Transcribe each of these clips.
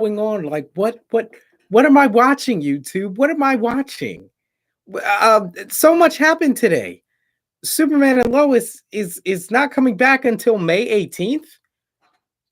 going on? Like, what am I watching, YouTube? What am I watching? So much happened today. Superman and Lois is not coming back until May 18th.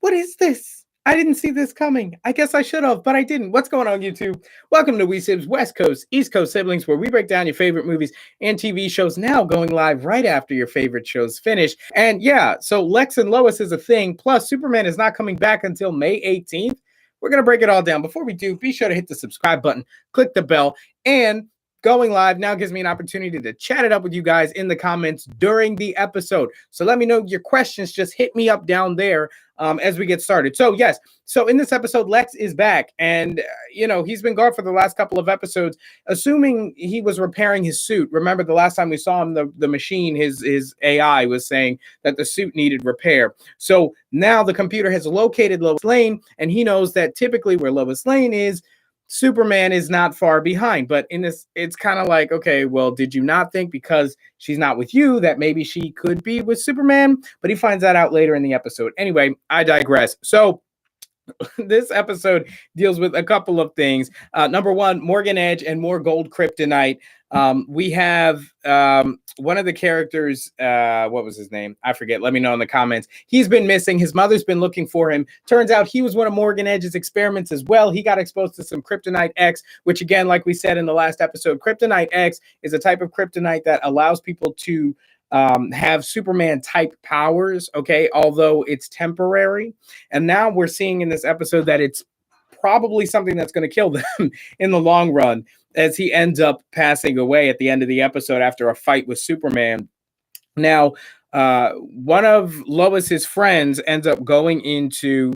What is this? I didn't see this coming. I guess I should have, but I didn't. What's going on, YouTube? Welcome to Sibz, West Coast, East Coast siblings, where we break down your favorite movies and TV shows, now going live right after your favorite shows finish. And yeah, so Lex and Lois is a thing. Plus, Superman is not coming back until May 18th. We're going to break it all down. Before we do, be sure to hit the subscribe button, click the bell, and going live now gives me an opportunity to chat it up with you guys in the comments during the episode. So let me know your questions. Just hit me up down there as we get started. So yes, so in this episode, Lex is back, and he's been gone for the last couple of episodes, assuming he was repairing his suit. Remember the last time we saw him, the machine, his AI was saying that the suit needed repair. So now the computer has located Lois Lane, and he knows that typically where Lois Lane is, Superman is not far behind. But in this, it's kind of like, okay, well, did you not think because she's not with you that maybe she could be with Superman? But he finds that out later in the episode. Anyway, I digress. So this episode deals with a couple of things. Number one, Morgan Edge and more gold kryptonite. We have one of the characters, what was his name? I forget. Let me know in the comments. He's been missing. His mother's been looking for him. Turns out he was one of Morgan Edge's experiments as well. He got exposed to some Kryptonite X, which again, like we said in the last episode, Kryptonite X is a type of kryptonite that allows people to have Superman type powers, okay, although it's temporary. And now we're seeing in this episode that it's probably something that's going to kill them in the long run, as he ends up passing away at the end of the episode after a fight with Superman. Now, one of Lois's friends ends up going into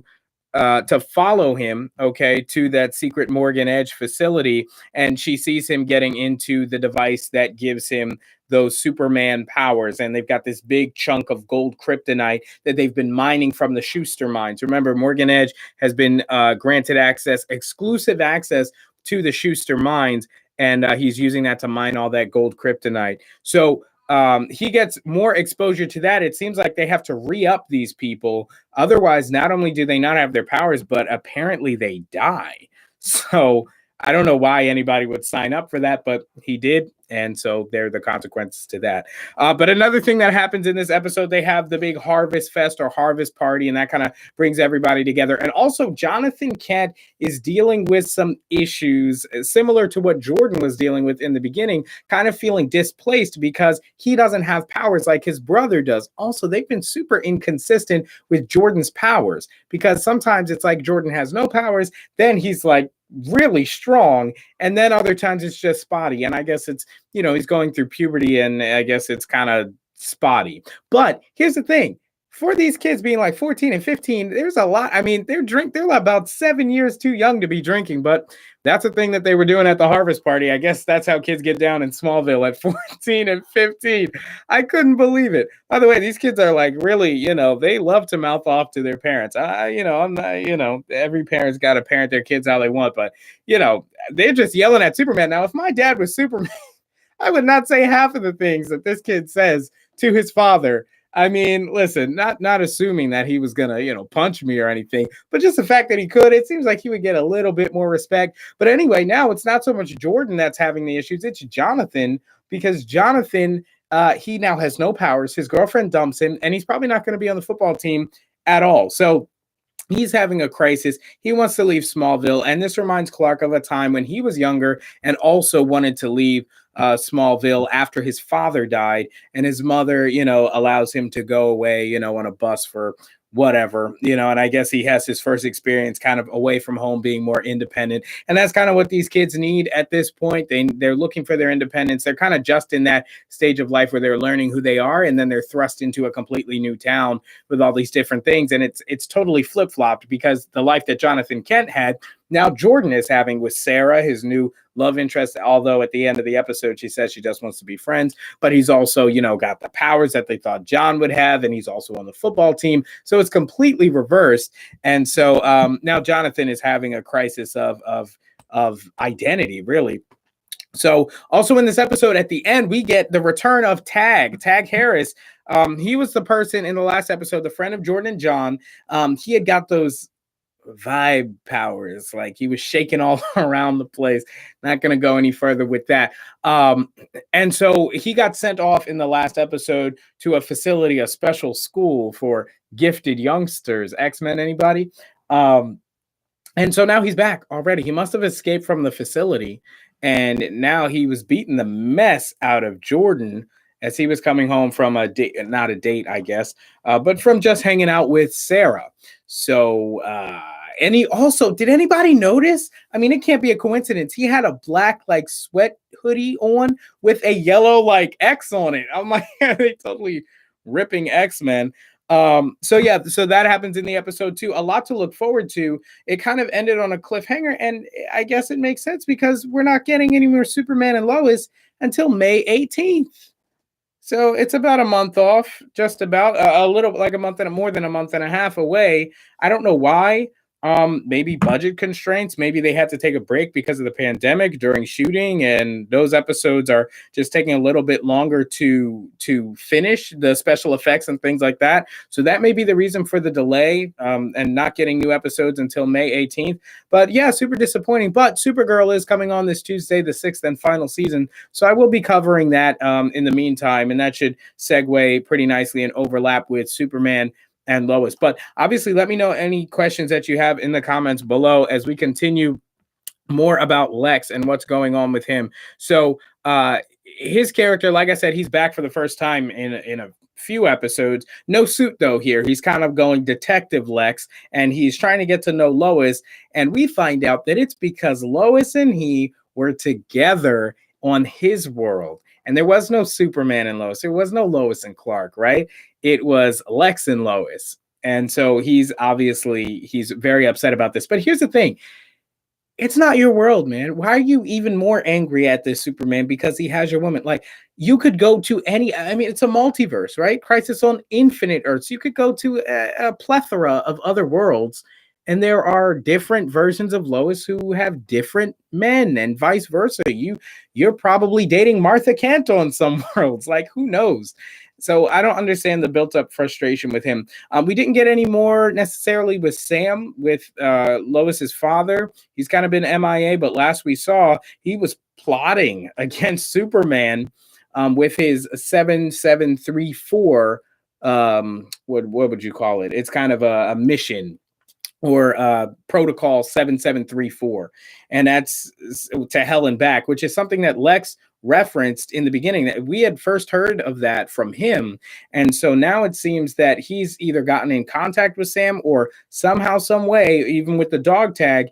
to follow him, okay, to that secret Morgan Edge facility, and she sees him getting into the device that gives him those Superman powers, and they've got this big chunk of gold kryptonite that they've been mining from the Schuster mines. Remember, Morgan Edge has been granted access, exclusive access to the Schuster mines, and he's using that to mine all that gold kryptonite. So he gets more exposure to that. It seems like they have to re-up these people. Otherwise, not only do they not have their powers, but apparently they die. So I don't know why anybody would sign up for that, but he did. And so there are the consequences to that. But another thing that happens in this episode, they have the big harvest fest or harvest party, and that kind of brings everybody together. And also Jonathan Kent is dealing with some issues similar to what Jordan was dealing with in the beginning, kind of feeling displaced because he doesn't have powers like his brother does. Also, they've been super inconsistent with Jordan's powers, because sometimes it's like Jordan has no powers, then he's like really strong, and then other times it's just spotty. And I guess it's, he's going through puberty, and I guess it's kind of spotty. But here's the thing, for these kids being like 14 and 15, there's a lot. I mean, they're about 7 years too young to be drinking, but that's a thing that they were doing at the harvest party. I guess that's how kids get down in Smallville at 14 and 15. I couldn't believe it. By the way, these kids are like really, they love to mouth off to their parents. I'm not, every parent's got to parent their kids how they want, but they're just yelling at Superman. Now, if my dad was Superman, I would not say half of the things that this kid says to his father. I mean, listen, not assuming that he was gonna, punch me or anything, but just the fact that he could, it seems like he would get a little bit more respect. But anyway, now it's not so much Jordan that's having the issues, it's Jonathan, because Jonathan, he now has no powers. His girlfriend dumps him, and he's probably not going to be on the football team at all. So he's having a crisis. He wants to leave Smallville, and this reminds Clark of a time when he was younger and also wanted to leave Smallville after his father died, and his mother, allows him to go away, on a bus for whatever, and I guess he has his first experience kind of away from home, being more independent. And that's kind of what these kids need at this point. They're looking for their independence. They're kind of just in that stage of life where they're learning who they are, and then they're thrust into a completely new town with all these different things. And it's totally flip-flopped, because the life that Jonathan Kent had, now Jordan is having with Sarah, his new love interest, although at the end of the episode she says she just wants to be friends. But he's also, got the powers that they thought John would have, and he's also on the football team. So it's completely reversed. And so now Jonathan is having a crisis of identity, really. So also in this episode, at the end, we get the return of Tag Harris. He was the person in the last episode, the friend of Jordan and John. He had got those vibe powers. Like he was shaking all around the place. Not going to go any further with that. And so he got sent off in the last episode to a facility, a special school for gifted youngsters. X-Men, anybody? And so now he's back already. He must have escaped from the facility. And now he was beating the mess out of Jordan as he was coming home from a date, not a date, I guess, but from just hanging out with Sarah. So, and he also, did anybody notice? I mean, it can't be a coincidence. He had a black, like, sweat hoodie on with a yellow, like, X on it. I'm like, they totally ripping X-Men. So that happens in the episode too. A lot to look forward to. It kind of ended on a cliffhanger, and I guess it makes sense because we're not getting any more Superman and Lois until May 18th. So it's about a month off, just about a little, like a month and more than a month and a half away. I don't know why. Maybe budget constraints. Maybe they had to take a break because of the pandemic during shooting, and those episodes are just taking a little bit longer to finish, the special effects and things like that. So that may be the reason for the delay, and not getting new episodes until May 18th. But yeah, super disappointing. But Supergirl is coming on this Tuesday, the 6th and final season. So I will be covering that in the meantime, and that should segue pretty nicely and overlap with Superman and Lois. But obviously, let me know any questions that you have in the comments below as we continue more about Lex and what's going on with him. So his character, like I said, he's back for the first time in a few episodes. No suit though here. He's kind of going Detective Lex, and he's trying to get to know Lois, and we find out that it's because Lois and he were together on his world. And there was no Superman and Lois. There was no Lois and Clark, right? It was Lex and Lois. And so he's very upset about this. But here's the thing. It's not your world, man. Why are you even more angry at this Superman? Because he has your woman. Like, you could go to it's a multiverse, right? Crisis on Infinite Earths. You could go to a plethora of other worlds, and there are different versions of Lois who have different men, and vice versa. You're probably dating Martha Kent on some worlds. Like, who knows? So I don't understand the built-up frustration with him. We didn't get any more necessarily with Sam, with Lois's father. He's kind of been MIA, but last we saw, he was plotting against Superman with his 7734. What would you call it? It's kind of a mission, or protocol 7734, and that's to hell and back, which is something that Lex referenced in the beginning. That we had first heard of that from him, and so now it seems that he's either gotten in contact with Sam, or somehow, some way, even with the dog tag,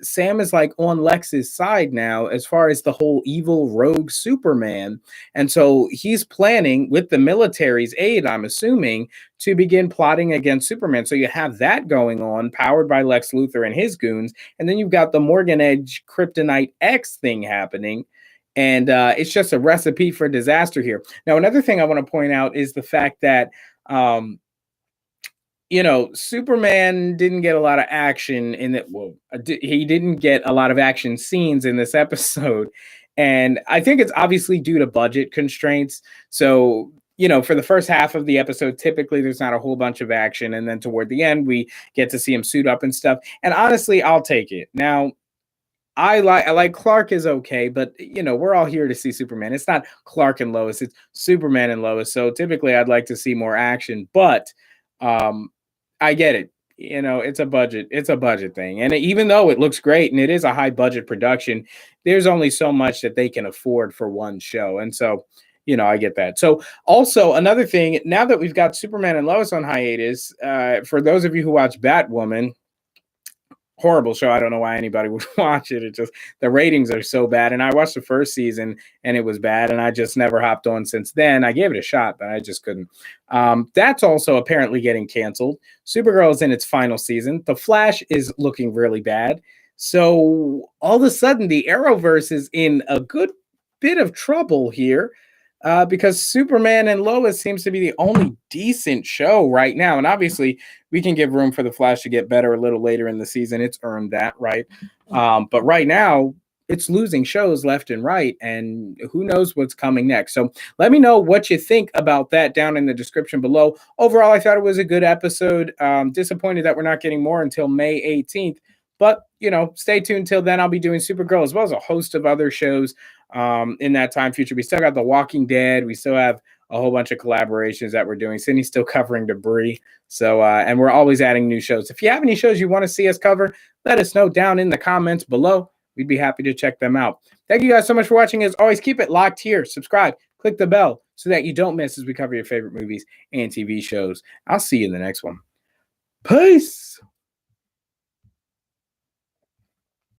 Sam is like on Lex's side now as far as the whole evil rogue Superman. And so he's planning, with the military's aid, I'm assuming, to begin plotting against Superman. So you have that going on, powered by Lex Luthor and his goons. And then you've got the Morgan Edge Kryptonite X thing happening. And it's just a recipe for disaster here. Now, another thing I want to point out is the fact that Superman didn't get a lot of action in that. Well, he didn't get a lot of action scenes in this episode. And I think it's obviously due to budget constraints. So, for the first half of the episode, typically there's not a whole bunch of action. And then toward the end, we get to see him suit up and stuff. And honestly, I'll take it. Now, I like Clark is okay, but we're all here to see Superman. It's not Clark and Lois, it's Superman and Lois. So typically I'd like to see more action, but I get it. It's a budget thing. And even though it looks great and it is a high budget production, there's only so much that they can afford for one show. And so, I get that. So also another thing, now that we've got Superman and Lois on hiatus, for those of you who watch Batwoman, horrible show. I don't know why anybody would watch it. It just, the ratings are so bad. And I watched the first season and it was bad. And I just never hopped on since then. I gave it a shot, but I just couldn't. That's also apparently getting canceled. Supergirl is in its final season. The Flash is looking really bad. So all of a sudden the Arrowverse is in a good bit of trouble here. Because Superman and Lois seems to be the only decent show right now. And obviously, we can give room for the Flash to get better a little later in the season. It's earned that, right? But right now, it's losing shows left and right, and who knows what's coming next. So let me know what you think about that down in the description below. Overall, I thought it was a good episode. Disappointed that we're not getting more until May 18th. But, stay tuned till then. I'll be doing Supergirl as well as a host of other shows in that time future. We still got The Walking Dead. We still have a whole bunch of collaborations that we're doing. Sydney's still covering Debris. So, and we're always adding new shows. If you have any shows you want to see us cover, let us know down in the comments below. We'd be happy to check them out. Thank you guys so much for watching. As always, keep it locked here. Subscribe, click the bell so that you don't miss as we cover your favorite movies and TV shows. I'll see you in the next one. Peace.